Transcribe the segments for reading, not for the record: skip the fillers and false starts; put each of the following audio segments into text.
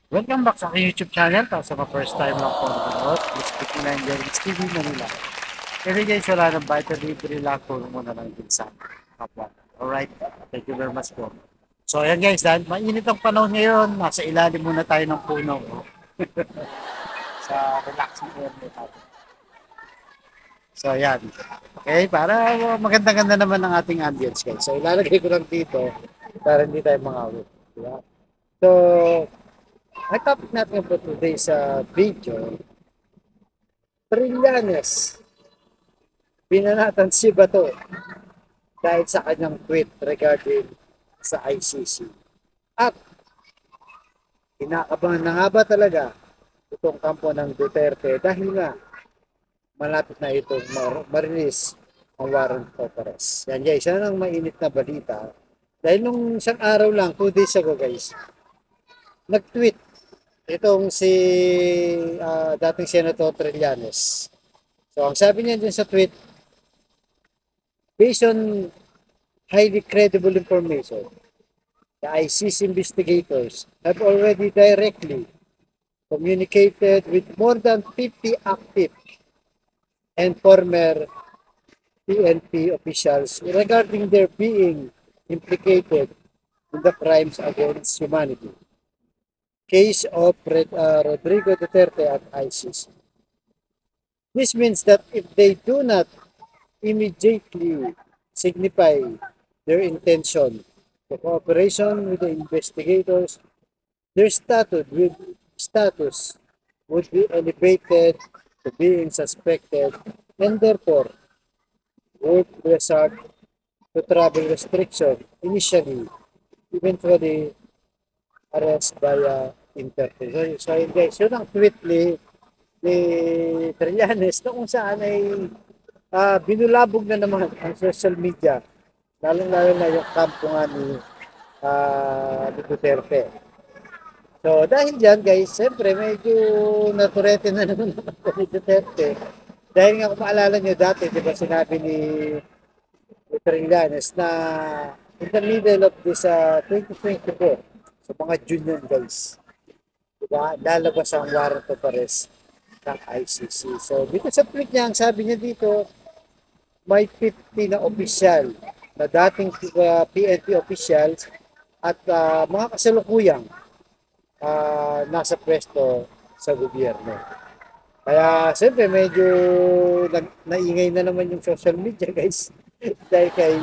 Welcome back sa aking YouTube channel. Tapos sa first time lang po nanonood, please click nyo na yung Jerry's TV Manila. Kasi guys, wala nang bite or libre lang. Tulong mo na lang din sa kapwa. Alright, thank you very much po. So ayan guys, dahil mainit ang panahon ngayon, nasa ilalim muna tayo ng puno. Oh. Sa relaxing area natin. So ayan. Okay, para maganda-ganda naman ang ating ambience guys. So ilalagay ko lang dito para hindi tayo mangawit. Diba? So, ang topic natin for today sa video, Trillanes. Binanatan si Bato dahil sa kanyang tweet regarding sa ICC. At kinakabahan na nga ba talaga itong kampo ng Duterte dahil nga malapit na itong marilis ang warrant of arrest. Yan guys, yan ang mainit na balita. Dahil nung isang araw lang, 2 days ago guys, nag-tweet itong si dating Senator Trillanes. So ang sabi niya dun sa tweet, based on highly credible information, the ICC investigators have already directly communicated with more than 50 active and former PNP officials regarding their being implicated in the crimes against humanity. Case of Rodrigo Duterte at ICC. This means that if they do not immediately signify their intention of cooperation with the investigators, their status would be elevated to being suspected and therefore would resort to travel restriction initially, eventually arrest via Interpol. So yun guys, yun ang tweet ni Trillanes na kung saan ay binulabog na naman ang social media, lalong-lalo na yung kampo nga ni Duterte. So, dahil dyan guys, siyempre medyo naturete na naman ako ni Duterte. Dahil nga kung maalala nyo dati, di ba sinabi ni Trillanes na in the middle of this 2024, sa mga June yun guys, di ba, lalabas ang warrant of arrest ng ICC. So, dito sa tweet niya, ang sabi niya dito, may 50 na opisyal na dating PNP officials at mga kasalukuyang nasa pwesto sa gobyerno. Kaya siyempre medyo naingay na naman yung social media guys dahil kay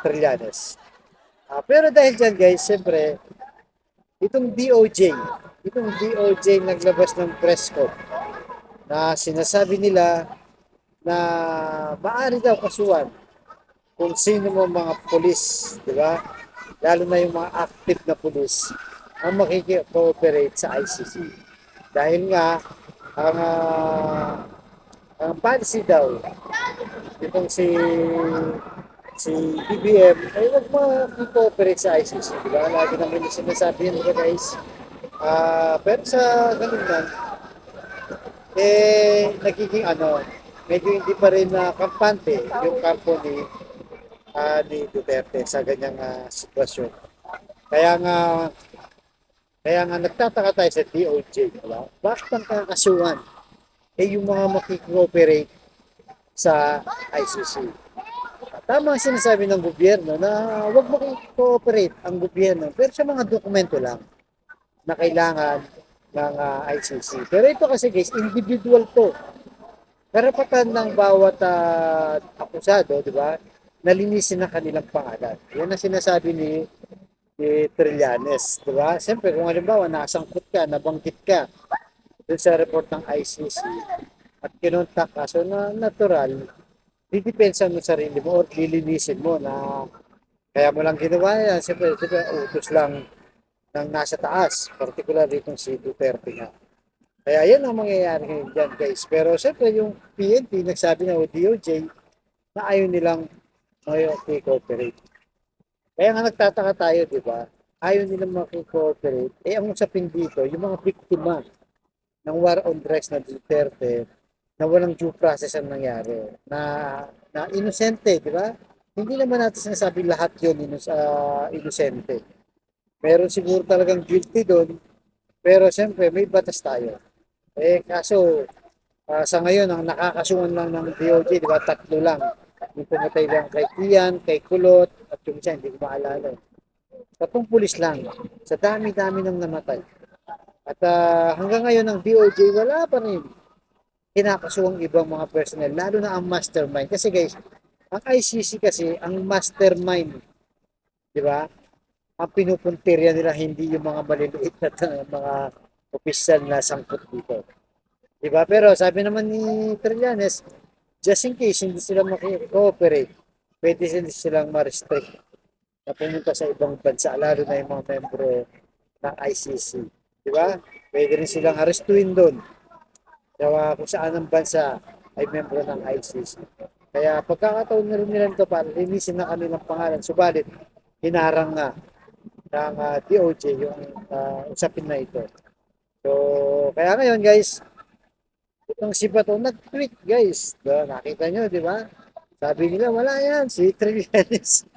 Trillanes. Pero dahil dyan guys, siyempre itong DOJ naglabas ng press code na sinasabi nila na maaari daw kasuhan kung sino mo mga pulis, di ba? Lalo na yung mga active na pulis ang makikipooperate sa ICC. Dahil nga, ang, uh, ang policy daw, itong si BBM, ay huwag makikipooperate sa ICC. Di ba? Lagi naman yung sinasabi yun, guys. Pero sa ganun lang, nagiging medyo hindi pa rin kampante yung kampo ni Duterte sa ganyang sitwasyon. Kaya nga kaya nga nagtataka tayo sa DOJ, diba? Bakit ang kakasuhan? Yung mga makikooperate sa ICC. Tama ang sinasabi ng gobyerno na huwag makikooperate ang gobyerno pero sa mga dokumento lang na kailangan ng ICC. Pero ito kasi guys, individual to. Karapatan ng bawat akusado, di ba? Nalinisin ang kanilang pangalan. Yan ang sinasabi ni Trillanes, di ba? Siyempre, kung halimbawa, nasangkot ka, nabanggit ka dun sa report ng ICC at kinontak ka, so na natural, didepensa mo sarili mo or lilinisin mo na kaya mo lang ginawa yan. Siyempre, utos lang ng nasa taas, particularly itong si Duterte nga. Kaya yan ang mangyayari ngayon dyan guys. Pero siyempre yung PNP nagsabi na o DOJ na ayaw nilang makikooperate. Kaya nga nagtataka tayo, di ba? Ayaw nilang makikooperate. Ang usapin dito, yung mga biktima ng war on drugs na Duterte na walang due process ang nangyari. Na inosente, di ba? Hindi naman natin sinasabi lahat yun inosente. Meron siguro talagang guilty doon Pero siyempre, may batas tayo. Kaso, sa ngayon, ang nakakasuhan lang ng DOJ, di ba, tatlo lang. Yung pumatay lang kay Kian, kay Kulot, at yung isa, hindi ko maalala. Tatlong pulis lang. Sa dami-dami ng namatay. At hanggang ngayon, ang DOJ, wala pa rin kinakasuhang ibang mga personnel, lalo na ang mastermind. Kasi guys, ang ICC kasi, ang mastermind, di ba? Ang pinupuntirya nila hindi yung mga maliliit na mga opisyal na sangkot dito. Di ba? Pero sabi naman ni Trillanes, just in case hindi sila maki-cooperate, pwede silang ma-restrict na pumunta sa ibang bansa, lalo na yung mga membro ng ICC. Di ba? Pwede rin silang arestuin doon. Kung saan ang bansa ay membro ng ICC. Kaya pagkakataon na rin nila ito para linisin na kanilang pangalan. Subalit, hinarang nga ng DOJ yung usapin na ito. So, kaya ngayon guys, itong si Bato nag-tweet guys. Nakita nyo, di ba? Sabi nila, wala yan, si Trillanes.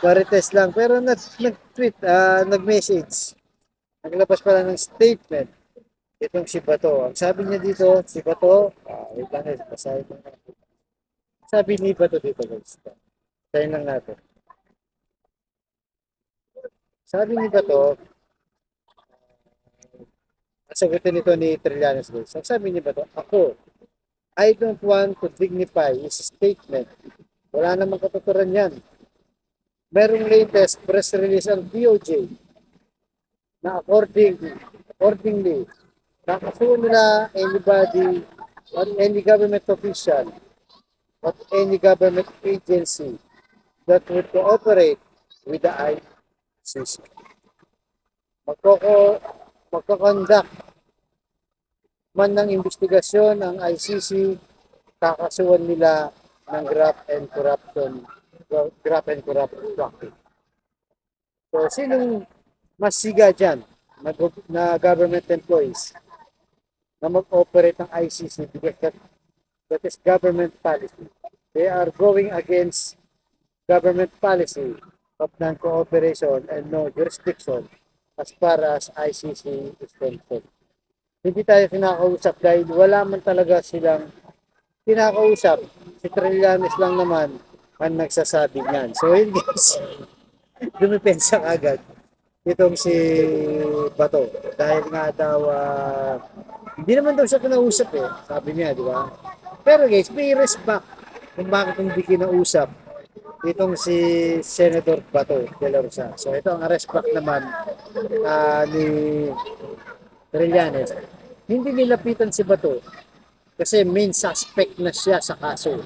Marites lang. Pero nag-tweet, nag-message. Naglabas pala ng statement itong si Bato. Ang sabi niya dito, si Bato, wait lang guys, basahin lang natin. Sabi ni Bato dito guys. Basahin lang natin. Sabi ni Bato, sagutin nito ni Trillanes guys. Ang sabi ni Bato, ako, I don't want to dignify his statement. Wala namang katuturan yan. Merong latest press release ang DOJ na accordingly, nakasuhan nila anybody or any government official or any government agency that would cooperate with the ICC. Magkoconduct man ng investigasyon ang ICC, kakasuhan nila ng graft and corruption practice. So, sinong mas siga dyan na government employees na mag-operate ng ICC because that is government policy. They are going against government policy of non-cooperation and no jurisdiction as far as ICC is concerned. Hindi tayo kinakausap dahil wala man talaga silang kinakausap. Si Trillanes lang naman ang nagsasabi niyan. So yun guys, dumipensa agad itong si Bato. Dahil nga daw, hindi naman daw siya kinausap eh. Sabi niya, di ba? Pero guys, may respect kung bakit hindi kinausap itong si Senator Bato de la Rosa. So ito ang respect naman ni Trillanes. Hindi nilapitan si Bato kasi main suspect na siya sa kaso.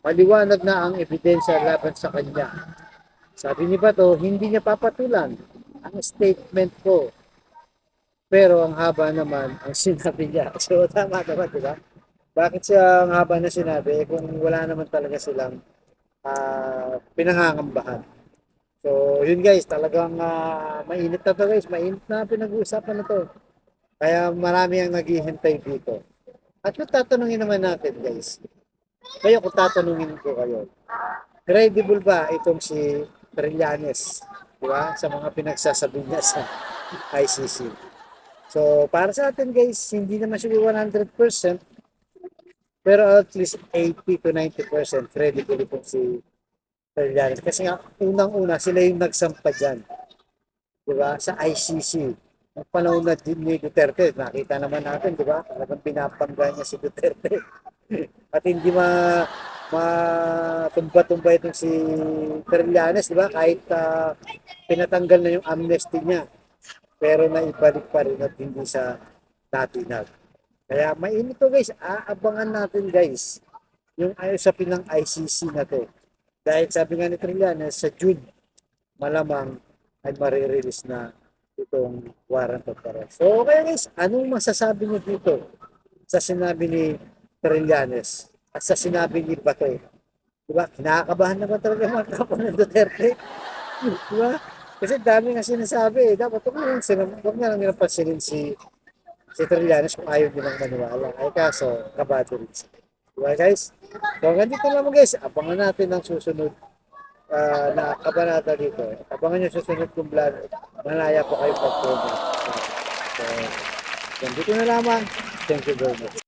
Maliwanag na ang ebidensya laban sa kanya. Sabi ni Bato, hindi niya papatulan ang statement ko. Pero ang haba naman ang sinabi niya. So tama naman, di ba? Bakit siya ang haba na sinabi kung wala naman talaga silang pinangangambahan. So yun guys, talagang mainit na to guys. Mainit na pinag-uusapan na to. Kaya marami ang naghihintay dito. At kung tatanungin naman natin guys, kayo kung tatanungin ko kayo, credible ba itong si Trillanes, di ba? Sa mga pinagsasabi niya sa ICC. So, para sa atin guys, hindi naman siguro 100%, pero at least 80 to 90% credible itong si Trillanes. Kasi nga, unang-una, sila yung nagsampa dyan, di ba? Sa ICC. Ang panahon na ni Duterte, nakita naman natin, di ba? Talagang pinapangga niya si Duterte. At hindi matumba-tumba itong si Trillanes, di ba? Kahit pinatanggal na yung amnesty niya. Pero naibalik pa rin at hindi sa natinag. Kaya mainit to guys, aabangan natin guys yung usapin ng ICC na to. Dahil sabi nga ni Trillanes, sa June, malamang ay marirelease na itong warrant of arrest. So okay guys, anong masasabi niyo dito sa sinabi ni Trillanes at sa sinabi ni Bato? Diba? Kinakabahan naman talaga mga kapo ng Duterte. Diba? Kasi dami nga sinasabi. Dapat huwag na lang nilang pansinin si Trillanes kung ayaw nilang maniwala. Ay kaso, kabado rin siya. Diba guys? So hanggang dito naman guys, abangan natin ang susunod na kabanata dito. Abangan nyo susunod kong vlog. Malaya po kayo pag-comment. So, yan, dito na lamang. Thank you very much.